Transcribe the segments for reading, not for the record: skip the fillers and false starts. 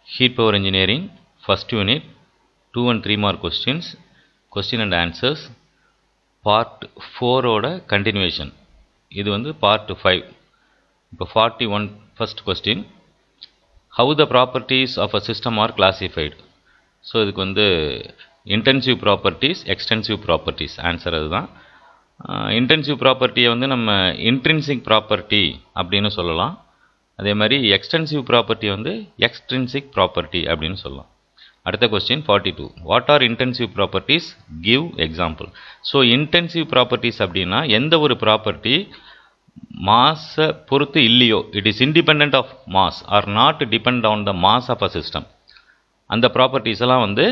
Heat Power Engineering, first unit, 2 and 3 mark questions, question and answers, part 4 ஓட continuation. இது வந்து part 5. இப்போ 41 first question. How the properties of a system are classified? So இதுக்கு வந்து intensive properties, extensive properties, answer அதுதான். Intensive ப்ராப்பர்ட்டியை வந்து நம்ம இன்ட்ரின்சிக் ப்ராப்பர்ட்டி அப்படின்னு சொல்லலாம். அதே மாதிரி எக்ஸ்டென்சிவ் ப்ராப்பர்ட்டி வந்து எக்ஸ்ட்ரின்சிக் ப்ராப்பர்ட்டி அப்படின்னு சொல்லலாம். அடுத்த question 42. What are intensive properties? Give example. So intensive properties அப்படின்னா எந்த ஒரு ப்ராப்பர்ட்டி மாஸை பொறுத்து இல்லையோ, it is independent of mass or not depend on the mass of a system, அந்த ப்ராப்பர்ட்டிஸ் எல்லாம் வந்து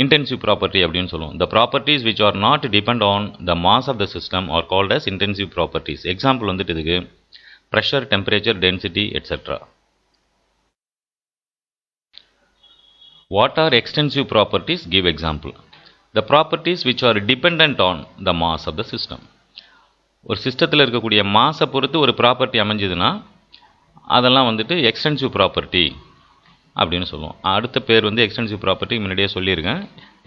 இன்டென்சிவ் ப்ராப்பர்ட்டி அப்படின்னு சொல்லுவோம். The properties which are not depend on the mass of the system are called as intensive properties. Example வந்துட்டு இதுக்கு pressure, temperature, density, etc. What are extensive properties? Give example. The properties which are dependent on the mass of the system. ஒரு சிஸ்டத்தில் இருக்கக்கூடிய மாஸை பொறுத்து ஒரு property அமைஞ்சதுன்னா அதெல்லாம் வந்துட்டு extensive property அப்படின்னு சொல்லுவோம். அடுத்த பேர் வந்து எக்ஸ்டென்சிவ் ப்ராப்பர்ட்டி முன்னாடியே சொல்லியிருக்கேன்,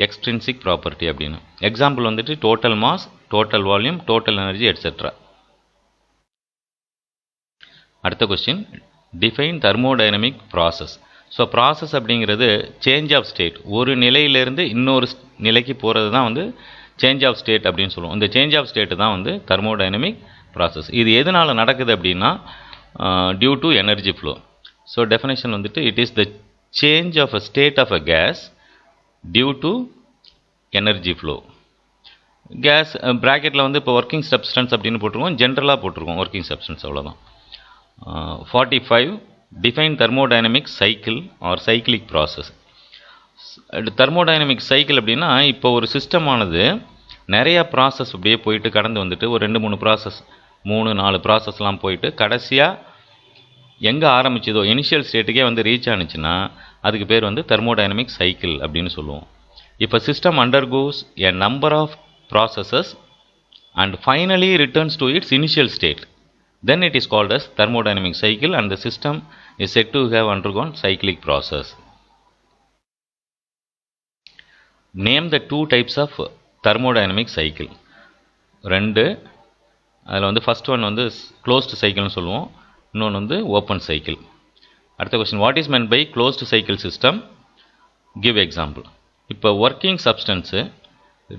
எக்ஸ்ட்ரின்சிக் ப்ராப்பர்ட்டி அப்படின்னு. எக்ஸாம்பிள் வந்துட்டு total mass, total volume, total energy, et cetera. அடுத்த question, define thermodynamic process. So process அப்படிங்கிறது சேஞ்ச் ஆஃப் ஸ்டேட், ஒரு நிலையிலேருந்து இன்னொரு நிலைக்கு போகிறது தான் வந்து சேஞ்ச் ஆஃப் ஸ்டேட் அப்படின்னு சொல்லுவோம். இந்த சேஞ்ச் ஆஃப் ஸ்டேட்டு தான் வந்து தெர்மோடைனமிக் ப்ராசஸ். இது எதனால் நடக்குது அப்படின்னா due to energy flow. So definition வந்துட்டு it is the change of a state of a gas due to energy flow. Gas ப்ராக்கெட்டில் வந்து இப்போ ஒர்க்கிங் சப்ஸ்டன்ஸ் அப்படின்னு போட்டிருக்கோம், ஜென்ரலாக போட்டிருக்கோம் ஒர்க்கிங் சப்ஸ்டன்ஸ், அவ்வளோதான். 45. Define thermodynamic cycle R cyclic process. Thermodynamic cycle அப்படின்னா இப்போ ஒரு சிஸ்டமானது நிறைய ப்ராசஸ் அப்படியே போயிட்டு கடந்து வந்துட்டு ஒரு 2-3 ப்ராசஸ், 3-4 ப்ராசஸ்லாம் போயிட்டு கடைசியாக எங்கே ஆரம்பிச்சதோ இனிஷியல் ஸ்டேட்டுக்கே வந்து ரீச் ஆனிச்சுன்னா அதுக்கு பேர் வந்து தெர்மோடைனமிக் சைக்கிள் அப்படின்னு சொல்லுவோம். இப்போ system undergoes a number of processes and finally returns to its initial state, then it is called as thermodynamic cycle and the system is said to have undergone cyclic process. Name the 2 types of thermodynamic cycle. 2, அதில் வந்து first one வந்து closed சைக்கிள்னு சொல்லுவோம், இன்னொன்று வந்து open cycle. அடுத்த question, what is meant by closed cycle system? Give example. இப்போ working substance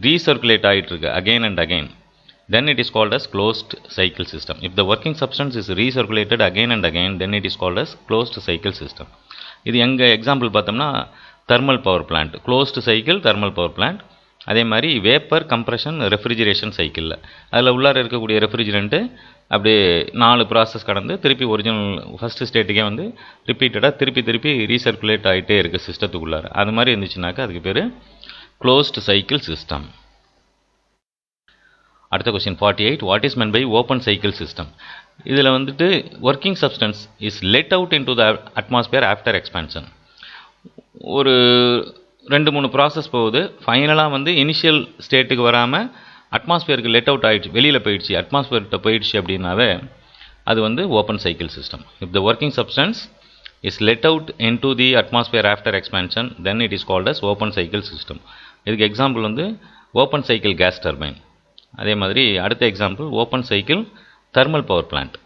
recirculate ஆகிட்டு இருக்கு again and again, then it is called as closed cycle system. If the working substance is recirculated again and again, then it is called as closed cycle system. இது எங்கே example பார்த்தோம்னா thermal power plant, closed cycle thermal power plant. அதே மாதிரி vapour compression refrigeration சைக்கிளில் அதில் உள்ளார இருக்கக்கூடிய refrigerant அப்படியே 4 ப்ராசஸ் கடந்து திருப்பி ஒரிஜினல் ஃபஸ்ட்டு ஸ்டேட்டுக்கே வந்து ரிப்பீட்டடாக திருப்பி ரீசர்க்குலேட் ஆகிட்டே இருக்குது சிஸ்டத்துக்குள்ளார. அது மாதிரி இருந்துச்சுனாக்கா அதுக்கு பேர் க்ளோஸ்டு சைக்கிள் சிஸ்டம். அடுத்த question 48. What is meant by open cycle system? இதில் வந்துட்டு working substance is let out into the atmosphere after expansion. ஒரு 2-3 ப்ராசஸ் போகுது, ஃபைனலாக வந்து இனிஷியல் ஸ்டேட்டுக்கு வராமல் அட்மாஸ்பியருக்கு லெட் அவுட் ஆகிடுச்சு, வெளியில் போயிடுச்சு, அட்மாஸ்பியர்கிட்ட போயிடுச்சு அப்படின்னாவே அது வந்து open cycle system. If the working substance is let out into the atmosphere after expansion, then it is called as open cycle system. இதுக்கு எக்ஸாம்பிள் வந்து ஓப்பன் சைக்கிள் கேஸ் டர்பைன். அதே மாதிரி அடுத்த example open cycle thermal power plant.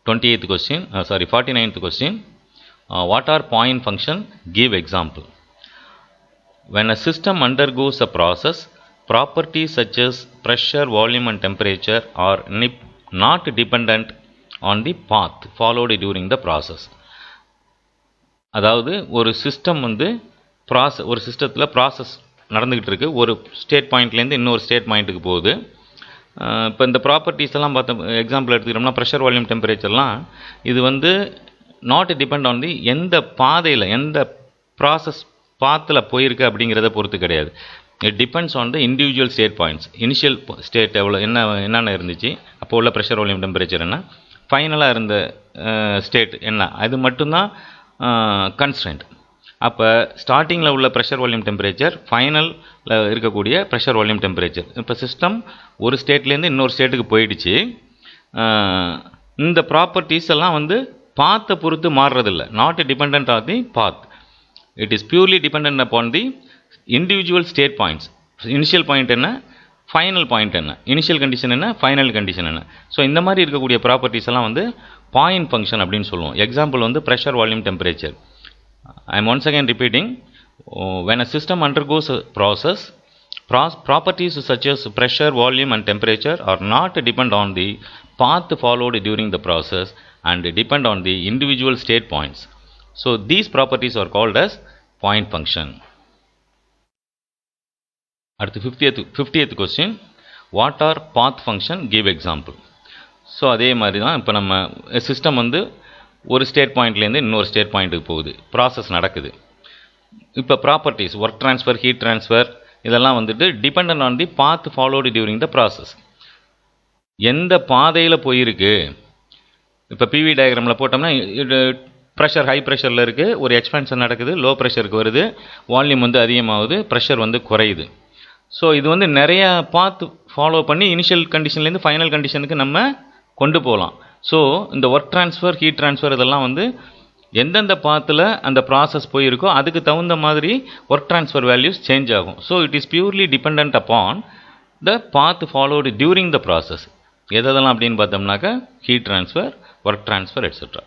49th question, what are point function? Give example. When a system undergoes a process, properties such as pressure, volume and temperature are not dependent on the path followed during the process. அதாவது ஒரு system வந்து ஒரு சிஸ்டத்தில் process நடந்துக்கிட்டு இருக்குது, ஒரு state பாயிண்ட்லேருந்து இன்னொரு ஸ்டேட் பாயிண்ட்டுக்கு போகுது. இப்போ இந்த ப்ராப்பர்ட்டிஸ் எல்லாம் பார்த்தோம், எக்ஸாம்பிள் எடுத்துக்கிட்டோம்னா ப்ரெஷர், வால்யூம், டெம்பரேச்சர்லாம் இது வந்து நாட் டிபெண்ட் ஆன் தி எந்த பாதையில் எந்த ப்ராசஸ் பாத்தில் போயிருக்கு அப்படிங்கிறத பொறுத்து கிடையாது. It depends on the individual state points. Initial state எவ்வளோ என்னென்ன இருந்துச்சு, அப்போ உள்ள ப்ரெஷர், வால்யூம், டெம்பரேச்சர் என்ன, ஃபைனலாக இருந்த ஸ்டேட் என்ன, அது மட்டும்தான் கன்ஸ்ட்ரெண்ட். அப்போ ஸ்டார்டிங்கில் உள்ள ப்ரெஷர், வால்யூம், டெம்பரேச்சர், ஃபைனலில் இருக்கக்கூடிய ப்ரெஷர், வால்யூம், டெம்பரேச்சர். இப்போ சிஸ்டம் ஒரு ஸ்டேட்லேருந்து இன்னொரு ஸ்டேட்டுக்கு போயிடுச்சு, இந்த ப்ராப்பர்ட்டிஸ் எல்லாம் வந்து பாத்தை பொறுத்து மாறுறதில்லை, not depend on the path. It is purely depend upon the individual state points. Initial point என்ன, ஃபைனல் பாயிண்ட் என்ன, இனிஷியல் கண்டிஷன் என்ன, ஃபைனல் கண்டிஷன் என்ன. ஸோ இந்த மாதிரி இருக்கக்கூடிய ப்ராப்பர்ட்டிஸ் எல்லாம் வந்து பாயிண்ட் ஃபங்க்ஷன் அப்படின்னு சொல்லுவோம். எக்ஸாம்பிள் வந்து pressure, volume, temperature. I am once again repeating. when a system undergoes a process, properties such as pressure, volume and temperature are not depend on the path followed during the process and depend on the individual state points. So these properties are called as point function. அடுத்து 50th question, what are path function, give example. So அதே மாதிரி தான் இப்போ நம்ம system வந்து ஒரு state பாயிண்ட்லேருந்து இன்னொரு ஸ்டேட் பாயிண்ட்டுக்கு போகுது, ப்ராசஸ் நடக்குது. இப்போ properties, work transfer, heat transfer, இதெல்லாம் வந்துட்டு depend on the path followed during the process. எந்த பாதையில் போயிருக்கு, இப்போ பிவி டயக்ராமில் போட்டோம்னா ப்ரெஷர் ஹை ப்ரெஷரில் இருக்குது, ஒரு எக்ஸ்பென்ஷன் நடக்குது, லோ ப்ரெஷருக்கு வருது, வால்யூம் வந்து அதிகமாகுது, ப்ரெஷர் வந்து குறையுது. ஸோ இது வந்து நிறைய பாத் ஃபாலோ பண்ணி இனிஷியல் கண்டிஷன்லேருந்து ஃபைனல் கண்டிஷனுக்கு நம்ம கொண்டு போகலாம். ஸோ இந்த ஒர்க் ட்ரான்ஸ்ஃபர், ஹீட் ட்ரான்ஸ்ஃபர் இதெல்லாம் வந்து எந்தெந்த பாத்தில் அந்த ப்ராசஸ் போயிருக்கோ அதுக்கு தகுந்த மாதிரி ஒர்க் ட்ரான்ஸ்ஃபர் வேல்யூஸ் சேஞ்ச் ஆகும். So it is purely depend upon the path followed during the process. எதெல்லாம் அப்படின்னு பார்த்தோம்னாக்கா heat transfer, work transfer etcetera.